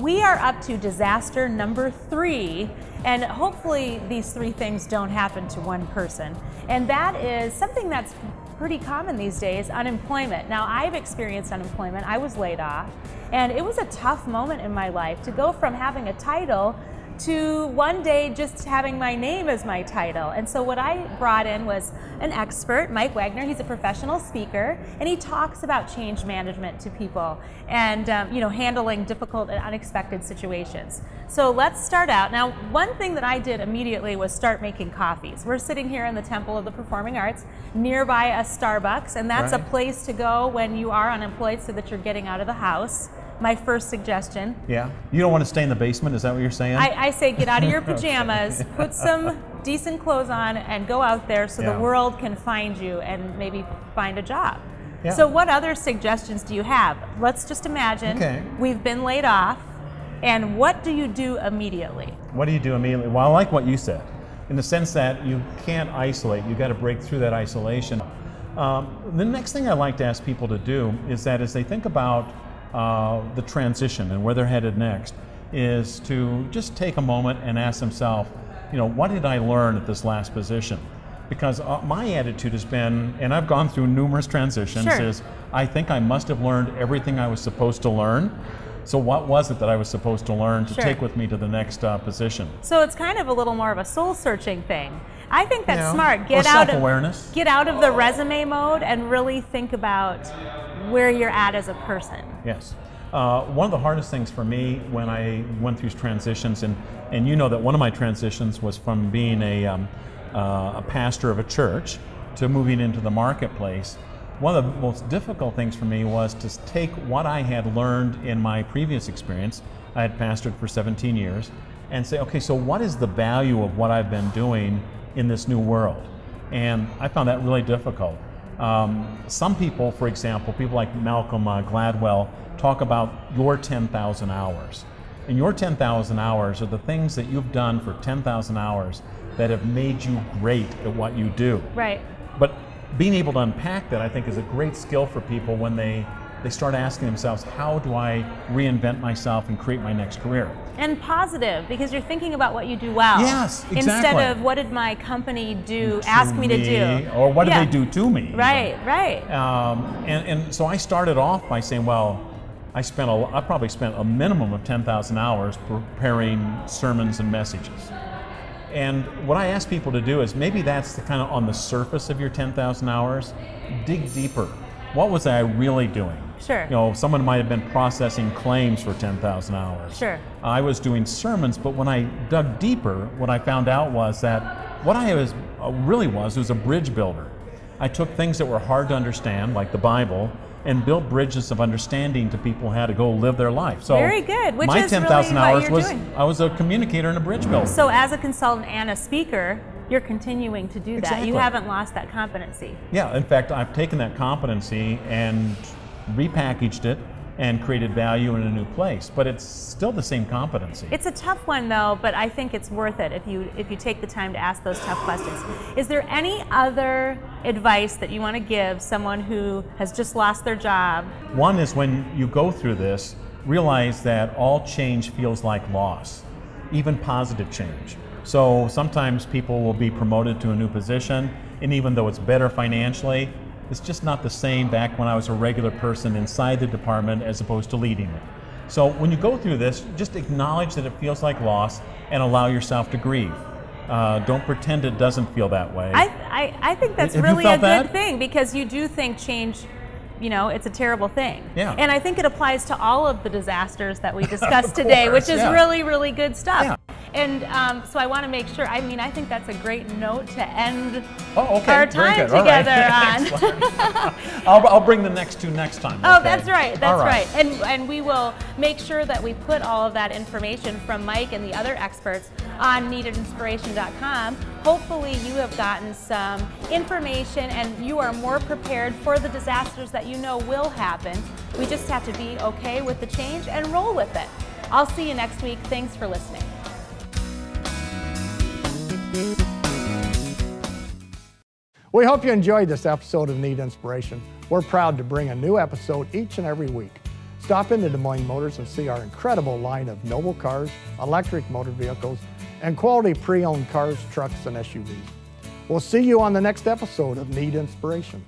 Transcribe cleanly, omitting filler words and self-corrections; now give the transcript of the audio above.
We are up to disaster number 3, and hopefully these 3 things don't happen to one person. And that is something that's pretty common these days, unemployment. Now, I've experienced unemployment. I was laid off, and it was a tough moment in my life to go from having a title to one day just having my name as my title. And so what I brought in was an expert, Mike Wagner. He's a professional speaker, and he talks about change management to people and handling difficult and unexpected situations. So let's start out. Now, one thing that I did immediately was start making coffees. We're sitting here in the Temple of the Performing Arts nearby a Starbucks, and that's a place to go when you are unemployed so that you're getting out of the house. My first suggestion. Yeah? You don't want to stay in the basement, is that what you're saying? I say get out of your pajamas, put some decent clothes on, and go out there so the world can find you and maybe find a job. Yeah. So what other suggestions do you have? Let's just imagine we've been laid off, and what do you do immediately? What do you do immediately? Well, I like what you said, in the sense that you can't isolate. You've got to break through that isolation. The next thing I like to ask people to do is that as they think about the transition and where they're headed next, is to just take a moment and ask themselves, what did I learn at this last position? Because my attitude has been, and I've gone through numerous transitions, is I think I must have learned everything I was supposed to learn. So what was it that I was supposed to learn to take with me to the next position? So it's kind of a little more of a soul-searching thing. I think that's smart. Get out of the resume mode and really think about where you're at as a person. Yes. One of the hardest things for me when I went through transitions, and you know that one of my transitions was from being a pastor of a church to moving into the marketplace. One of the most difficult things for me was to take what I had learned in my previous experience. I had pastored for 17 years, and say, okay, so what is the value of what I've been doing in this new world? And I found that really difficult. Some people, for example, people like Malcolm Gladwell, talk about your 10,000 hours. And your 10,000 hours are the things that you've done for 10,000 hours that have made you great at what you do. Right. But being able to unpack that, I think, is a great skill for people when they start asking themselves, how do I reinvent myself and create my next career? And positive, because you're thinking about what you do well. Yes, exactly. Instead of what did my company do, ask me to do. Or what did they do to me? Right, right. And so I started off by saying, well, I probably spent a minimum of 10,000 hours preparing sermons and messages. And what I ask people to do is, maybe that's the kind of on the surface of your 10,000 hours, dig deeper. What was I really doing? Sure. Someone might have been processing claims for 10,000 hours. Sure. I was doing sermons, but when I dug deeper, what I found out was that what I was a bridge builder. I took things that were hard to understand, like the Bible, and built bridges of understanding to people who had to go live their life. So very good. Which my is 10,000 really hours what was doing. I was a communicator and a bridge builder. So as a consultant and a speaker, you're continuing to do that. Exactly. You haven't lost that competency. Yeah, in fact, I've taken that competency and repackaged it and created value in a new place, but it's still the same competency. It's a tough one though, but I think it's worth it if you take the time to ask those tough questions. Is there any other advice that you want to give someone who has just lost their job? One is, when you go through this, realize that all change feels like loss, even positive change. So sometimes people will be promoted to a new position, and even though it's better financially, it's just not the same back when I was a regular person inside the department as opposed to leading it. So when you go through this, just acknowledge that it feels like loss and allow yourself to grieve. Don't pretend it doesn't feel that way. I think that's really a good thing, because you do think change, it's a terrible thing. Yeah. And I think it applies to all of the disasters that we discussed today, which is really, really good stuff. Yeah. And so I want to make sure, I think that's a great note to end our time together on. I'll bring the next two next time. Oh, okay. That's right, right. And we will make sure that we put all of that information from Mike and the other experts on neededinspiration.com. Hopefully you have gotten some information and you are more prepared for the disasters that you know will happen. We just have to be okay with the change and roll with it. I'll see you next week. Thanks for listening. We hope you enjoyed this episode of Need Inspiration. We're proud to bring a new episode each and every week. Stop into Des Moines Motors and see our incredible line of noble cars, electric motor vehicles, and quality pre-owned cars, trucks, and SUVs. We'll see you on the next episode of Nead Inspiration.